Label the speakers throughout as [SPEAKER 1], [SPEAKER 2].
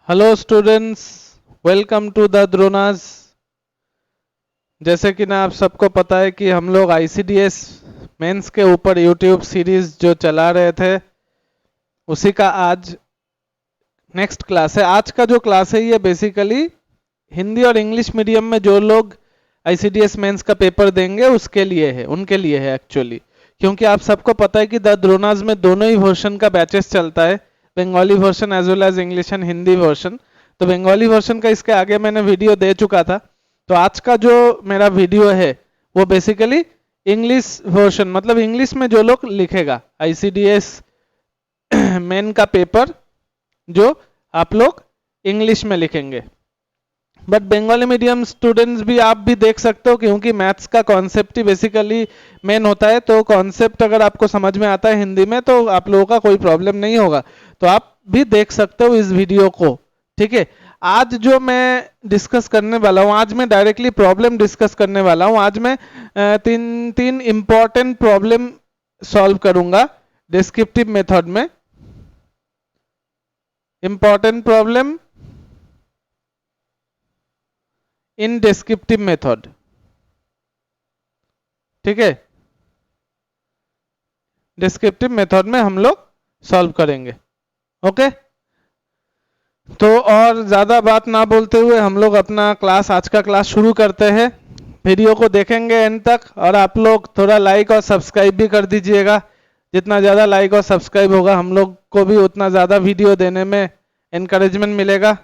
[SPEAKER 1] Hello students, welcome to the Dronas. जैसे कि ना आप सबको पता है कि हम लोग आईसीडीएस मेंस के ऊपर यूट्यूब सीरीज जो चला रहे थे उसी का आज नेक्स्ट क्लास है। आज का जो क्लास है ये बेसिकली हिंदी और इंग्लिश मीडियम में जो लोग आईसीडीएस मेंस का पेपर देंगे उसके लिए है, उनके लिए है एक्चुअली। क्योंकि आप सबको पता है कि द द्रोणास में दोनों ही वर्जन का बैचेस चलता है, Bengali version as well as English and Hindi version. तो बंगाली वर्जन का इसके आगे मैंने वीडियो दे चुका था। तो आज का जो मेरा वीडियो है वो बेसिकली इंग्लिश वर्जन, मतलब इंग्लिश में जो लोग लिखेगा आईसीडीएस मेन का पेपर जो आप लोग इंग्लिश में लिखेंगे। बट बंगाली मीडियम स्टूडेंट्स भी आप भी देख सकते हो, क्योंकि मैथ्स का कॉन्सेप्ट ही बेसिकली मेन होता है। तो कॉन्सेप्ट अगर आपको समझ में आता है हिंदी में तो आप लोगों का कोई प्रॉब्लम नहीं होगा, तो आप भी देख सकते हो इस वीडियो को। ठीक है, आज जो मैं डिस्कस करने वाला हूँ, आज मैं डायरेक्टली प्रॉब्लम डिस्कस करने वाला हूँ। आज मैं तीन इंपॉर्टेंट प्रॉब्लम सॉल्व करूंगा डिस्क्रिप्टिव मेथड में। Important problem in descriptive method, ठीक है, डिस्क्रिप्टिव मेथड में हम लोग सॉल्व करेंगे। ओके, तो और ज्यादा बात ना बोलते हुए हम लोग अपना क्लास, आज का क्लास शुरू करते हैं। वीडियो को देखेंगे एंड तक, और आप लोग थोड़ा लाइक और सब्सक्राइब भी कर दीजिएगा। जितना ज्यादा लाइक और सब्सक्राइब होगा हम लोग को भी उतना ज्यादा वीडियो देने में एनकरेजमेंट मिलेगा।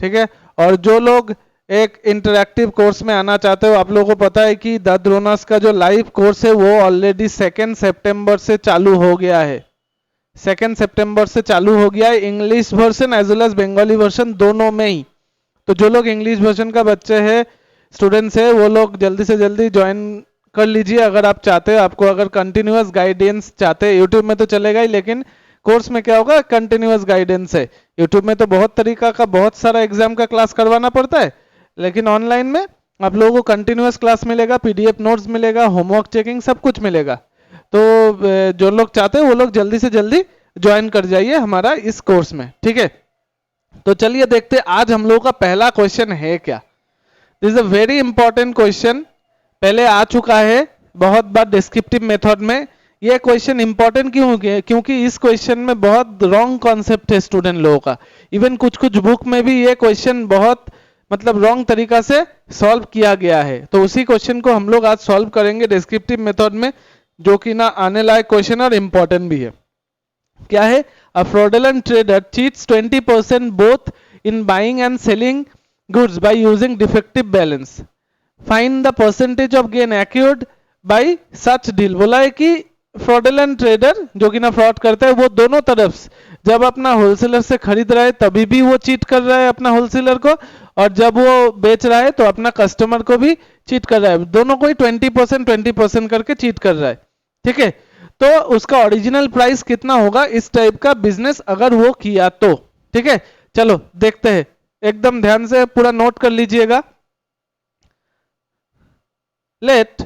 [SPEAKER 1] ठीक है, और जो लोग एक इंटरैक्टिव कोर्स में आना चाहते हो, आप लोगों को पता है कि द द्रोणास का जो लाइव कोर्स है वो ऑलरेडी 2 सितंबर से चालू हो गया है। 2 सितंबर से चालू हो गया है, English version as well as Bengali version दोनों में ही। तो जो लोग इंग्लिश वर्जन का बच्चे हैं, स्टूडेंट्स है, वो लोग जल्दी से जल्दी ज्वाइन कर लीजिए अगर आप चाहते हो। आपको अगर कंटिन्यूअस गाइडेंस चाहते हैं, यूट्यूब में तो चलेगा ही, लेकिन कोर्स में क्या होगा, कंटिन्यूअस गाइडेंस है। यूट्यूब में तो बहुत तरीका का, बहुत सारा एग्जाम का क्लास करवाना पड़ता है, लेकिन ऑनलाइन में आप लोगों को कंटिन्यूअस क्लास मिलेगा, पीडीएफ नोट्स मिलेगा, होमवर्क चेकिंग सब कुछ मिलेगा। तो जो लोग चाहते हैं वो लोग जल्दी से जल्दी ज्वाइन कर जाइए हमारा इस कोर्स में। ठीक है, तो चलिए देखते हैं आज हम लोगों का पहला क्वेश्चन है क्या। This is a very important question, पहले आ चुका है बहुत बार डिस्क्रिप्टिव मेथड में। ये क्वेश्चन इंपॉर्टेंट क्यों है, क्योंकि इस क्वेश्चन में बहुत रॉन्ग कॉन्सेप्ट है स्टूडेंट लोगों का। इवन कुछ कुछ बुक में भी ये क्वेश्चन बहुत मतलब रॉन्ग तरीका से सॉल्व किया गया है। तो उसी क्वेश्चन को हम लोग आज सॉल्व करेंगे डिस्क्रिप्टिव मेथड में, जो कि ना आने लायक क्वेश्चन और इंपॉर्टेंट भी है। क्या है, a fraudulent trader cheats 20% both in buying and selling goods by using defective balance, find the percentage of gain accrued by such deal. बोला है कि फ्रॉडुलेंट ट्रेडर जो कि ना फ्रॉड करता है, वो दोनों तरफ, जब अपना होलसेलर से खरीद रहा है तभी भी वो चीट कर रहा है अपना होलसेलर को, और जब वो बेच रहा है तो अपना कस्टमर को भी चीट कर रहा है। दोनों को ही 20% करके चीट कर रहा है। ठीक है, तो उसका ओरिजिनल प्राइस कितना होगा इस टाइप का बिजनेस अगर वो किया तो। ठीक है, चलो देखते हैं, एकदम ध्यान से पूरा नोट कर लीजिएगा। Let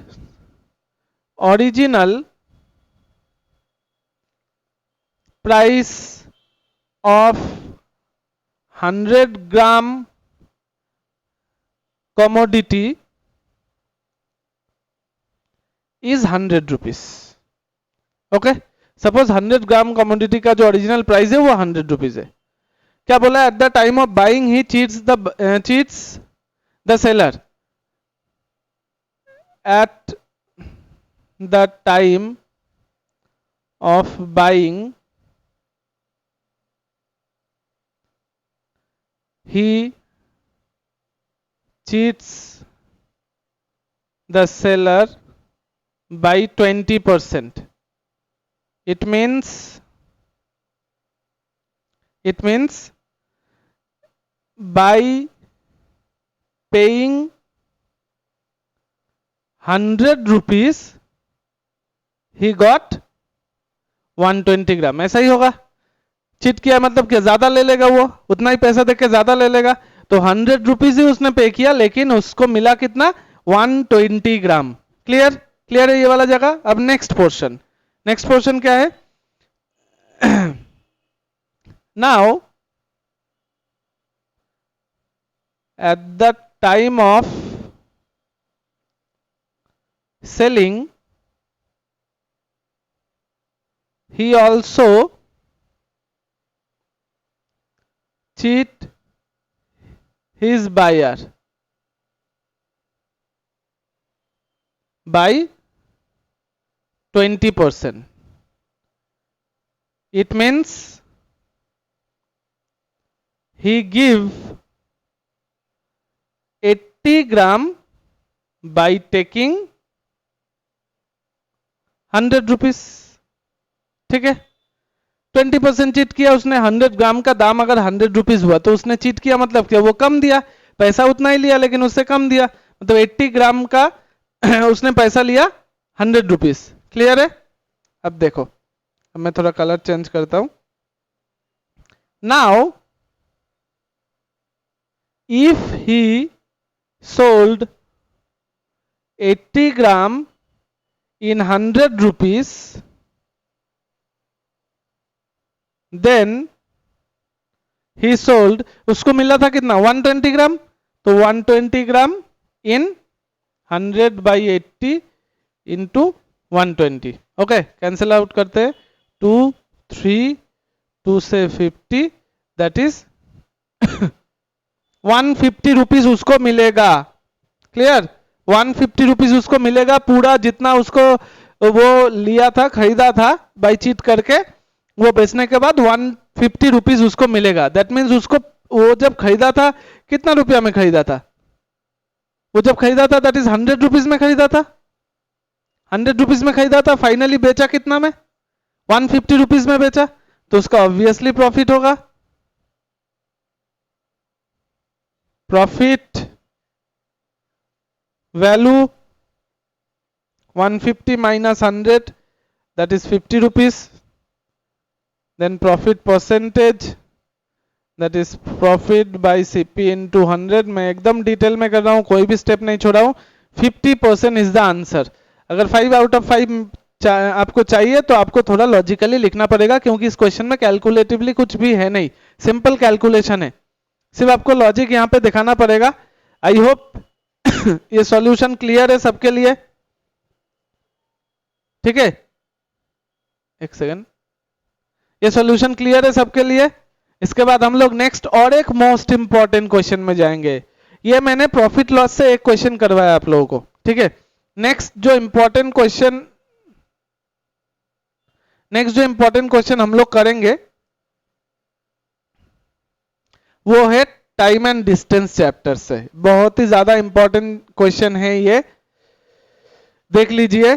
[SPEAKER 1] original price of 100 gram commodity is 100 rupees। Okay, suppose 100 gram commodity का जो ओरिजिनल प्राइस है वो 100 रुपीज है। क्या बोला, at the time of buying he cheats the seller, at the time of buying he cheats the seller by 20%। it means by paying 100 rupees he got 120 ग्राम, ऐसा ही होगा। Cheat किया मतलब क्या, ज्यादा ले लेगा, वो उतना ही पैसा देके ज्यादा ले लेगा। तो 100 रुपीज ही उसने पे किया, लेकिन उसको मिला कितना, 120 ग्राम। क्लियर, क्लियर है ये वाला जगह। अब नेक्स्ट पोर्शन क्या है, now at the time of selling he also cheat his buyer by 20%. It means he give 80 gram by taking 100 rupees. ठीक है, 20% चीट किया उसने. 100 ग्राम का दाम अगर 100 रुपीस हुआ तो उसने चीट किया मतलब क्या, वो कम दिया. पैसा उतना ही लिया लेकिन उससे कम दिया, मतलब 80 ग्राम का उसने पैसा लिया 100 रुपीस. क्लियर है? अब देखो, अब मैं थोड़ा कलर चेंज करता हूं. Now if he sold 80 gram in 100 rupees, then he sold, उसको मिला था कितना, 120 ग्राम. तो 120 ग्राम in 100 by 80 into 120. Okay, cancel out करते हैं. 2 3 2 से 50, दैट इज 150 रुपीज उसको मिलेगा. क्लियर? 150 रुपीज उसको मिलेगा. पूरा जितना उसको वो लिया था, खरीदा था बाई चीट करके, वो बेचने के बाद 150 रुपीज उसको मिलेगा. दैट मीन्स उसको, वो जब खरीदा था कितना रुपया में खरीदा था, वो जब खरीदा था दैट इज 100 रुपीज में खरीदा था. 100 रुपीज में खरीदा था, फाइनली बेचा कितना में, 150 रुपीज में बेचा. तो उसका ऑब्वियसली प्रॉफिट होगा. Profit value 150 minus 100, that is 50 rupees. Then profit percentage, that is profit by CP into 100. मैं एकदम डिटेल में कर रहा हूं, कोई भी स्टेप नहीं छोड़ा हूं. 50% इज द आंसर. अगर 5 आउट ऑफ 5 आपको चाहिए तो आपको थोड़ा लॉजिकली लिखना पड़ेगा, क्योंकि इस क्वेश्चन में कैलकुलेटिवली कुछ भी है नहीं, सिंपल कैलकुलेशन है. सिर्फ आपको लॉजिक यहां पे दिखाना पड़ेगा. आई होप ये सॉल्यूशन क्लियर है सबके लिए. ठीक है, एक सेकंड, ये सॉल्यूशन क्लियर है सबके लिए. इसके बाद हम लोग नेक्स्ट और एक मोस्ट इंपॉर्टेंट क्वेश्चन में जाएंगे. ये मैंने प्रॉफिट लॉस से एक क्वेश्चन करवाया आप लोगों को. ठीक है, नेक्स्ट जो इंपॉर्टेंट क्वेश्चन हम लोग करेंगे वो है टाइम एंड डिस्टेंस चैप्टर से. बहुत ही ज्यादा इंपॉर्टेंट क्वेश्चन है ये, देख लीजिए.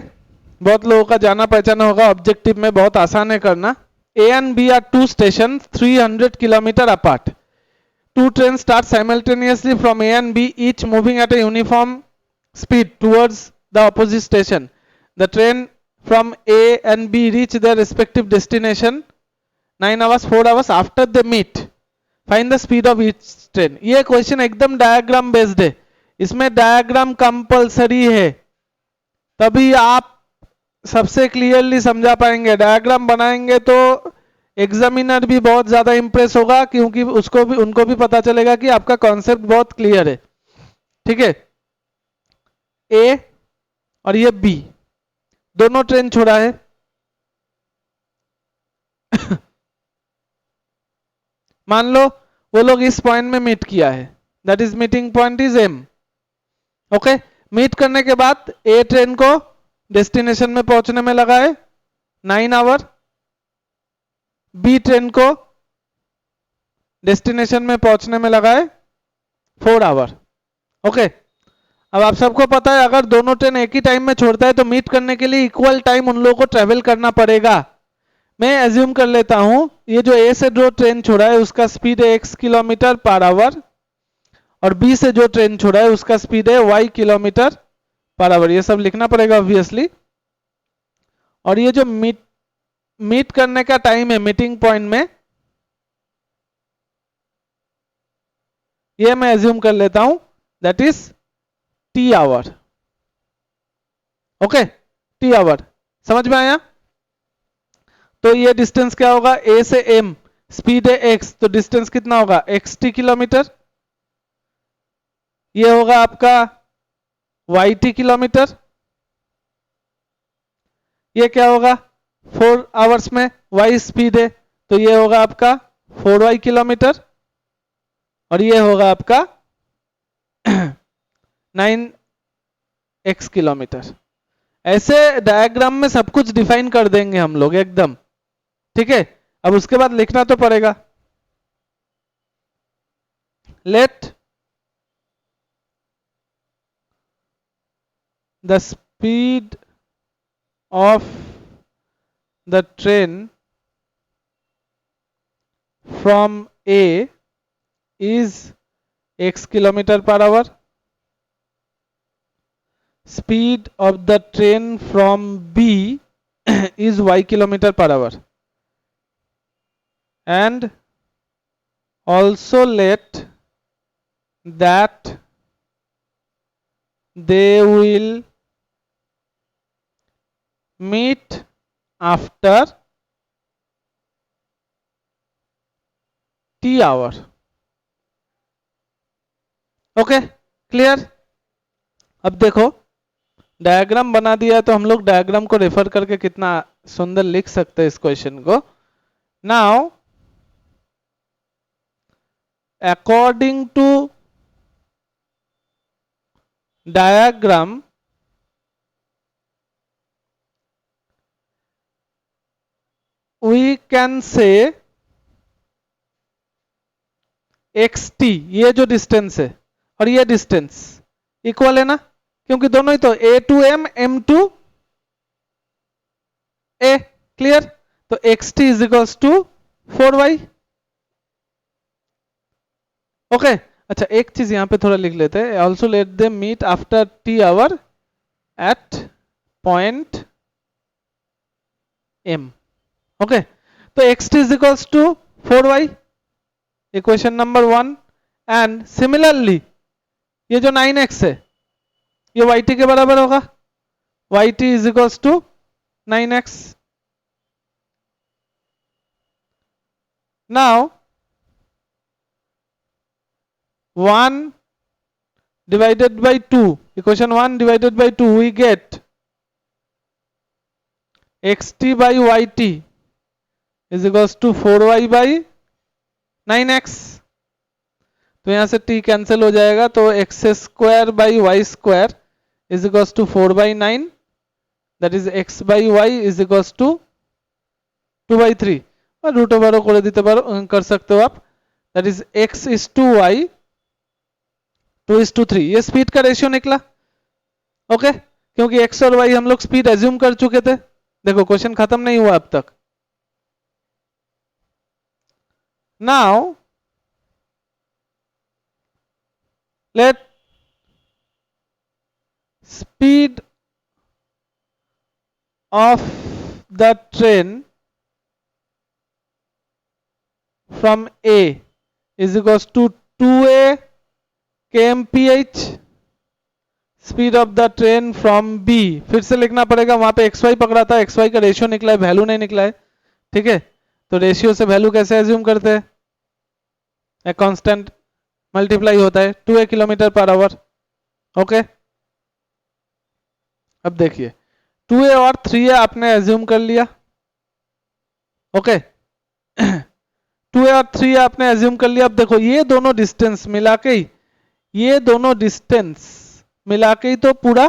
[SPEAKER 1] बहुत लोगों का जाना पहचाना होगा, ऑब्जेक्टिव में बहुत आसान है करना. A and B are two stations 300 km apart. Two trains start simultaneously from A and B, each moving at a uniform speed towards the opposite station. The train from A and B reach their respective destination 9 hours 4 hours after they meet. Find the speed of each train. ये question एकदम diagram based है, इसमें diagram compulsory है, तभी आप सबसे clearly समझा पाएंगे. डायग्राम बनाएंगे तो एग्जामिनर भी बहुत ज्यादा इंप्रेस होगा, क्योंकि उनको भी पता चलेगा कि आपका कॉन्सेप्ट बहुत क्लियर है. ठीक है, ए और ये बी दोनों ट्रेन छोड़ा है. मान लो वो लोग इस पॉइंट में मीट किया है, that is meeting point is M. Okay, meet करने के बाद ए ट्रेन को डेस्टिनेशन में पहुंचने में लगा है 9 आवर, बी ट्रेन को डेस्टिनेशन में पहुंचने में लगा है 4 आवर. ओके, अब आप सबको पता है अगर दोनों ट्रेन एक ही टाइम में छोड़ता है तो मीट करने के लिए इक्वल टाइम उन लोगों को ट्रेवल करना पड़ेगा. मैं एज्यूम कर लेता हूं ये जो ए से जो ट्रेन छोड़ा है उसका स्पीड है x किलोमीटर पर आवर, और बी से जो ट्रेन छोड़ा है उसका स्पीड है y किलोमीटर पर आवर. ये सब लिखना पड़ेगा ऑब्वियसली. और ये जो मीट करने का टाइम है मीटिंग पॉइंट में, ये मैं एज्यूम कर लेता हूं that is T hour. Okay, T hour समझ में आया. तो ये डिस्टेंस क्या होगा, ए से एम स्पीड है x, तो डिस्टेंस कितना होगा xt किलोमीटर. ये होगा आपका YT किलोमीटर, ये क्या होगा 4 आवर्स में Y स्पीड है तो ये होगा आपका 4Y किलोमीटर, और ये होगा आपका 9x किलोमीटर। ऐसे डायग्राम में सब कुछ डिफाइन कर देंगे हम लोग एकदम, ठीक है। अब उसके बाद लिखना तो पड़ेगा। Let the speed of the train from A is x kilometre per our, speed of the train from B is y kilometer per hour, and also let that they will meet after t hour। Okay clear. अब देखो diagram बना दिया तो हम लोग diagram को refer करके कितना सुंदर लिख सकते हैं इस क्वेश्चन को। Now according to diagram we can say xt, ये जो डिस्टेंस है और ये डिस्टेंस इक्वल है ना, क्योंकि दोनों ही तो a to m, m to a, clear. तो xt is equals to 4y। Okay अच्छा एक चीज यहां पे थोड़ा लिख लेते हैं, also let them meet after t hour at point m। Okay तो xt is equals to 4y, equation number 1। And similarly ये जो 9x है ये yt के बराबर होगा, yt is equals to 9x। Now 1 divided by 2, equation 1 divided by 2 we get xt by yt is equals to 4y by 9x। तो यहां से t कैंसिल हो जाएगा तो x square by y square is equals to 4 by 9, that is x by y is equals to 2 by 3, और root over করে দিতে পারো कर सकते हो आप, that is x is to y 2:3। ये स्पीड का रेशियो निकला। ओके क्योंकि x और y हम लोग स्पीड एज्यूम कर चुके थे। देखो क्वेश्चन खत्म नहीं हुआ अब तक। Now let speed of the train from A is equals to 2a kmph, speed of the train from B फिर से लिखना पड़ेगा, वहां पे xy पकड़ा था, xy का रेशियो निकला है, वैल्यू नहीं निकला है, ठीक है। तो रेशियो से वैल्यू कैसे एज्यूम करते हैं, एक कांस्टेंट मल्टीप्लाई होता है 2a kilometre per our. Okay अब देखिए 2a और 3a आपने एज्यूम कर लिया। ओके 2a और 3a आपने एज्यूम कर लिया। अब देखो ये दोनों डिस्टेंस मिला के ही, ये दोनों डिस्टेंस मिला के ही तो पूरा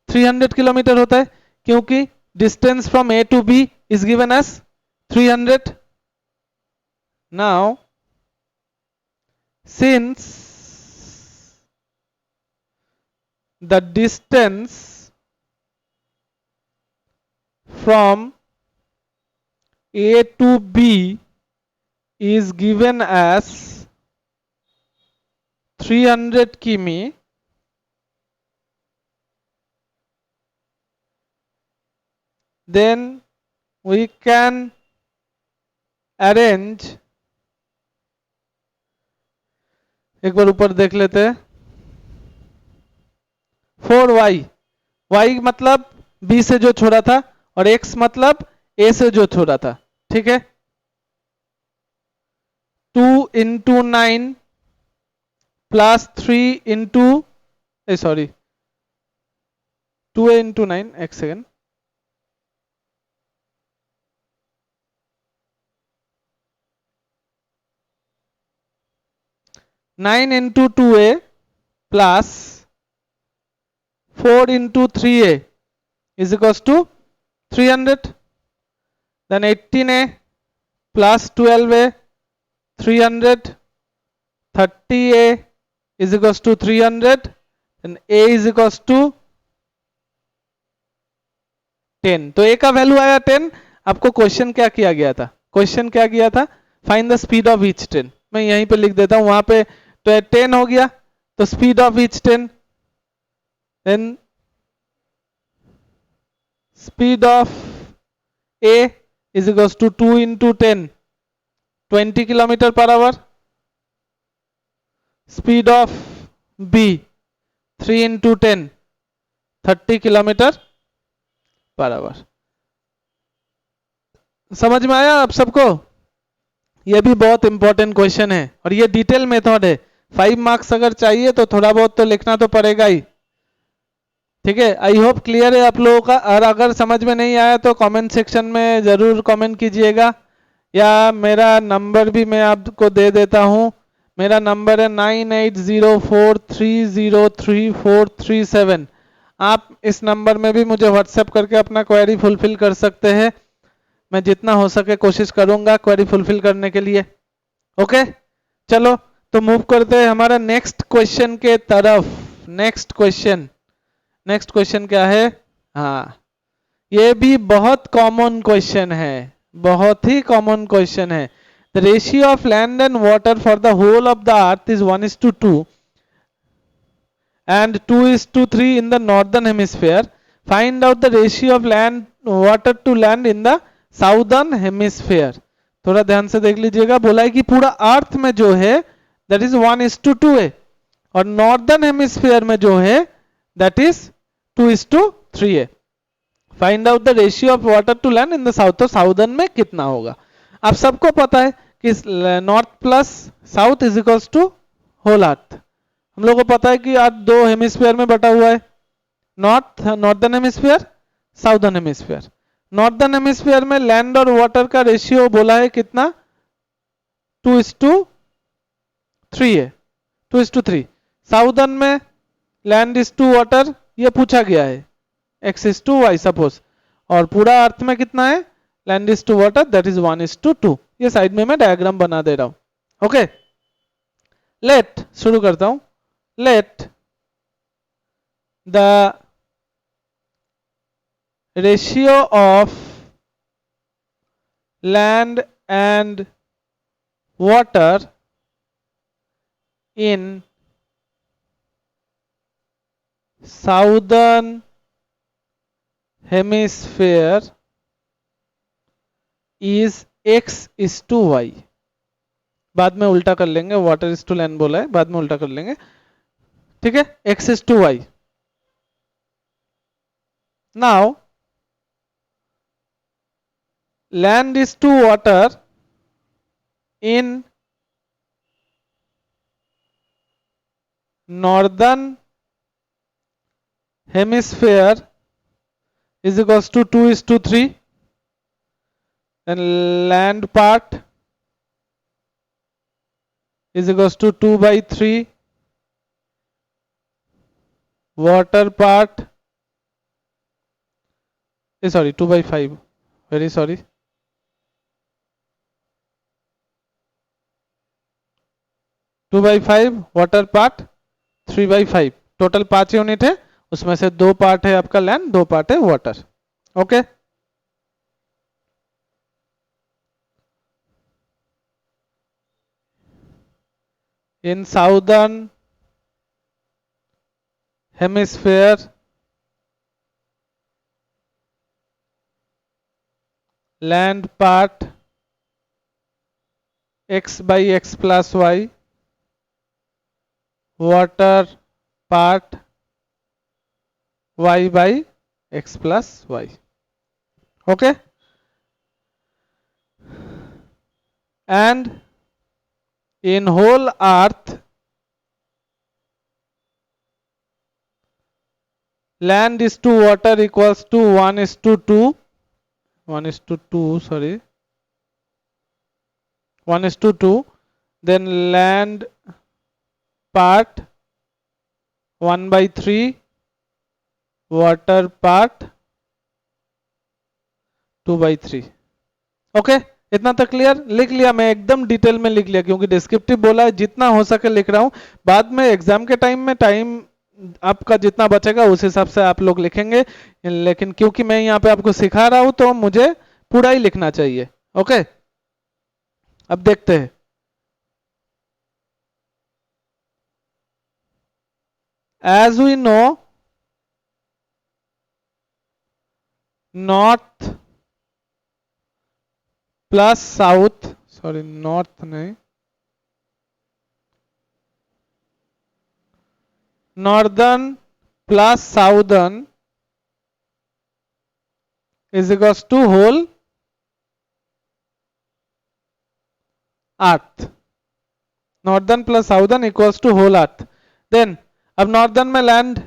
[SPEAKER 1] 300 किलोमीटर होता है, क्योंकि distance from A to B is given as 300। Now since the distance from A to B is given as 300 km, then we can arrange, एक बार ऊपर देख लेते हैं, 4y, y मतलब b से जो छोड़ा था और x मतलब a से जो छोड़ा था, ठीक है। 2 into 9 plus 3 into sorry 2a into 9, एक second, nine into 2a plus 4 into 3a is equals to 300. Then 18a plus 12a 300, 30a is equals to 300, and a is equals to 10. तो a का value आया 10. आपको question क्या किया गया था? Question क्या किया था? Find the speed of each train. मैं यहीं पे लिख देता हूं, वहां पे तो 10 हो गया, तो speed of each train, then speed of a is equals to 2 into 10, 20 kilometre per hour. Speed of b 3 into 10, 30 kilometre per hour. समझ में आया आप सबको? ये भी बहुत इंपॉर्टेंट क्वेश्चन है और ये डिटेल मेथड है. 5 मार्क्स अगर चाहिए तो थोड़ा बहुत तो लिखना तो पड़ेगा ही. ठीक है, आई होप क्लियर है आप लोगों का. और अगर समझ में नहीं आया तो कमेंट सेक्शन में जरूर कमेंट कीजिएगा, या मेरा नंबर भी मैं आपको दे देता हूं. मेरा नंबर है 9804303437. आप इस नंबर में भी मुझे व्हाट्सएप करके अपना क्वेरी फुलफिल कर सकते हैं. मैं जितना हो सके कोशिश करूंगा क्वेरी फुलफिल करने के लिए. ओके, चलो तो मूव करते हैं हमारा नेक्स्ट क्वेश्चन के तरफ. नेक्स्ट क्वेश्चन क्या है? हाँ, ये भी बहुत कॉमन क्वेश्चन है, बहुत ही कॉमन क्वेश्चन है. The ratio of land and water for the whole of the earth is 1:2 and 2:3 in the northern hemisphere. Find out the ratio of land water to land in the southern hemisphere. थोड़ा ध्यान से देख लीजिएगा. बोला है कि पूरा earth में जो है दैट इज 1:2 है, और नॉर्दर्न हेमिस्फीयर में जो है दैट इज 2:3 है. Find out the ratio of water to land in the south. तो साउदर्न में कितना होगा? आप सबको पता है कि north plus south is equals to whole earth. हम लोगों को पता है कि अर्थ 2 हेमिस्फीयर में बटा हुआ है, northern hemisphere, southern hemisphere. Northern hemisphere में लैंड और वाटर का रेशियो बोला है कितना? 2:3 है, 2:3. साउदर्न में लैंड इज टू वाटर, ये पूछा गया है, x is to y suppose. और पूरा अर्थ में कितना है? Land is to water, that is 1:2. ये साइड में मैं डायग्राम बना दे रहा हूं. ओके, लेट शुरू करता हूं. Let the ratio of land and water in southern hemisphere is x:y. बाद में उल्टा कर लेंगे, वाटर इज टू लैंड बोला है, बाद में उल्टा कर लेंगे. ठीक है, x:y. Now land is to water in northern hemisphere is equals to 2:3, and land part is equals to 2/3, water part sorry 2/5, very sorry, 2/5, water part 3/5. Total 5 unit है, उसमें से 2 पार्ट है आपका लैंड, 2 पार्ट है water. Okay, in southern hemisphere land part x/x plus y, water part y/x plus y. Okay, and in whole earth land is to water equals to 1:2, 1:2, sorry 1:2, then land part 1/3, water part 2/3। Okay, इतना तक clear? लिख लिया मैं, एकदम detail में लिख लिया क्योंकि डिस्क्रिप्टिव बोला है, जितना हो सके लिख रहा हूं। बाद में एग्जाम के टाइम में टाइम आपका जितना बचेगा उस हिसाब से आप लोग लिखेंगे, लेकिन क्योंकि मैं यहाँ पे आपको सिखा रहा हूं तो मुझे पूरा ही लिखना चाहिए। ओके, अब देखते हैं। As we know, north plus south, sorry north नहीं, northern plus southern is equals to whole earth। northern plus southern equals to whole earth। then अब northern में land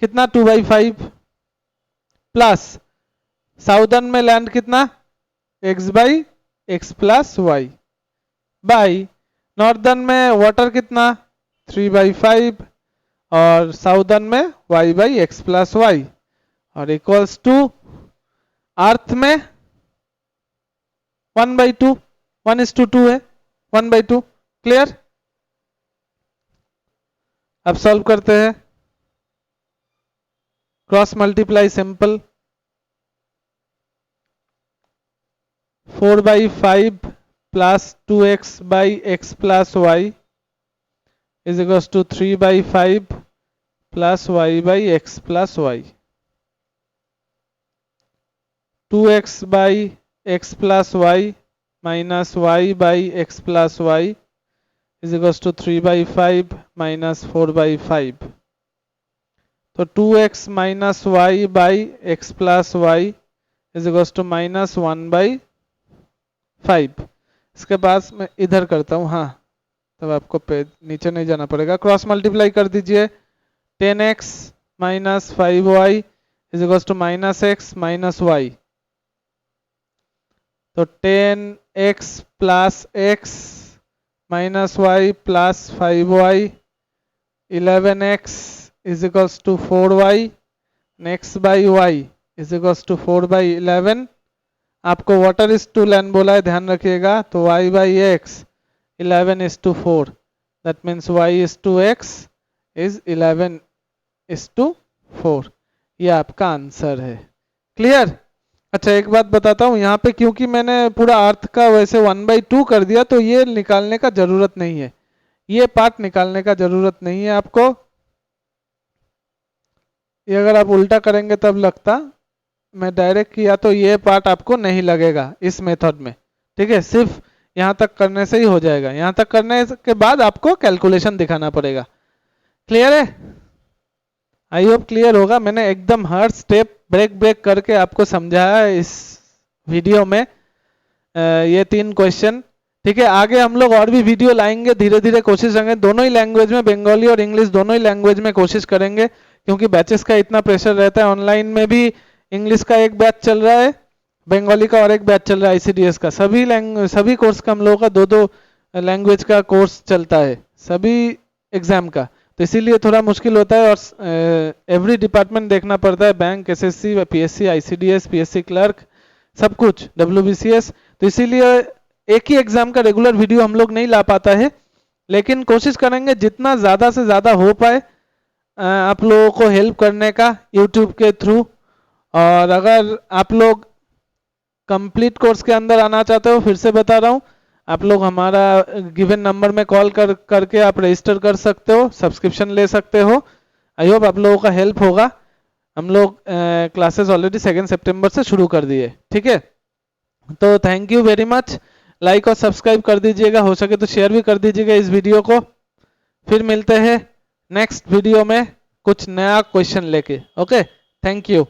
[SPEAKER 1] कितना 2/5 प्लस साउदर्न में लैंड कितना x/x plus y by northern में water कितना 3/5 और southern में y/x प्लस y और इक्वल्स टू अर्थ में 1/2, 1:2 है, 1/2। क्लियर? अब सॉल्व करते हैं। Cross multiply simple, 4/5 plus 2x/x plus y is equals to 3/5 plus y/x plus y। 2x/x plus y minus y/x plus y is equals to 3/5 minus 4/5। तो 2x minus y/x plus y is equals to minus 1/5। इसके पास मैं इधर करता हूँ, हाँ तब आपको page नीचे नहीं जाना पड़ेगा। क्रॉस मल्टीप्लाई कर दीजिए, 10x minus 5y is equals to minus x minus y। तो 10x plus x minus y plus 5y, 11x is equals to 4y, x by y is equals to 4/11। आपको water is to land बोला है, ध्यान रखिएगा। तो y/x 11:4, that means y is to x is 11:4। ये आपका answer है। Clear? अच्छा एक बात बताता हूँ, यहाँ पे क्योंकि मैंने पूरा अर्थ का वैसे 1/2 कर दिया तो ये निकालने का जरूरत नहीं है, ये पार्ट निकालने का जरूरत नहीं है आपको। ये अगर आप उल्टा करेंगे तब लगता, मैं डायरेक्ट किया तो ये पार्ट आपको नहीं लगेगा इस मेथड में। ठीक है, सिर्फ यहाँ तक करने से ही हो जाएगा, यहाँ तक करने के बाद आपको कैलकुलेशन दिखाना पड़ेगा। क्लियर है? आई होप क्लियर होगा। मैंने एकदम हर स्टेप ब्रेक करके आपको समझाया है इस वीडियो में, ये 3 क्वेश्चन। ठीक है, आगे हम लोग और भी वीडियो लाएंगे, धीरे धीरे कोशिश करेंगे दोनों ही लैंग्वेज में, बंगाली और इंग्लिश दोनों ही लैंग्वेज में कोशिश करेंगे, क्योंकि बैचेस का इतना प्रेशर रहता है। ऑनलाइन में भी इंग्लिश का एक बैच चल रहा है, बंगाली का और एक बैच चल रहा है ICDS का। सभी कोर्स का हम लोगों का 2-2 लैंग्वेज का कोर्स चलता है सभी एग्जाम का, तो इसीलिए थोड़ा मुश्किल होता है। और एवरी डिपार्टमेंट देखना पड़ता है, bank, SSC, PSC, ICDS, PSC clerk, सब कुछ, WBCS। तो इसीलिए एक ही एग्जाम का रेगुलर वीडियो हम लोग नहीं ला पाता है, लेकिन कोशिश करेंगे जितना ज़्यादा से ज़्यादा हो पाए आप लोगों को हेल्प करने का यूट्यूब के थ्रू। और अगर आप लोग कंप्लीट कोर्स के अंदर आना चाहते हो, फिर से बता रहा हूँ, आप लोग हमारा गिवन नंबर में कॉल करके आप रजिस्टर कर सकते हो, सब्सक्रिप्शन ले सकते हो। आई होप आप लोगों का हेल्प होगा। हम लोग क्लासेस ऑलरेडी 2 सितंबर से शुरू कर दिए। ठीक है, तो thank you very much. Like और सब्सक्राइब कर दीजिएगा, हो सके तो शेयर भी कर दीजिएगा इस वीडियो को। फिर मिलते हैं नेक्स्ट वीडियो में कुछ नया क्वेश्चन लेके। Okay, thank you.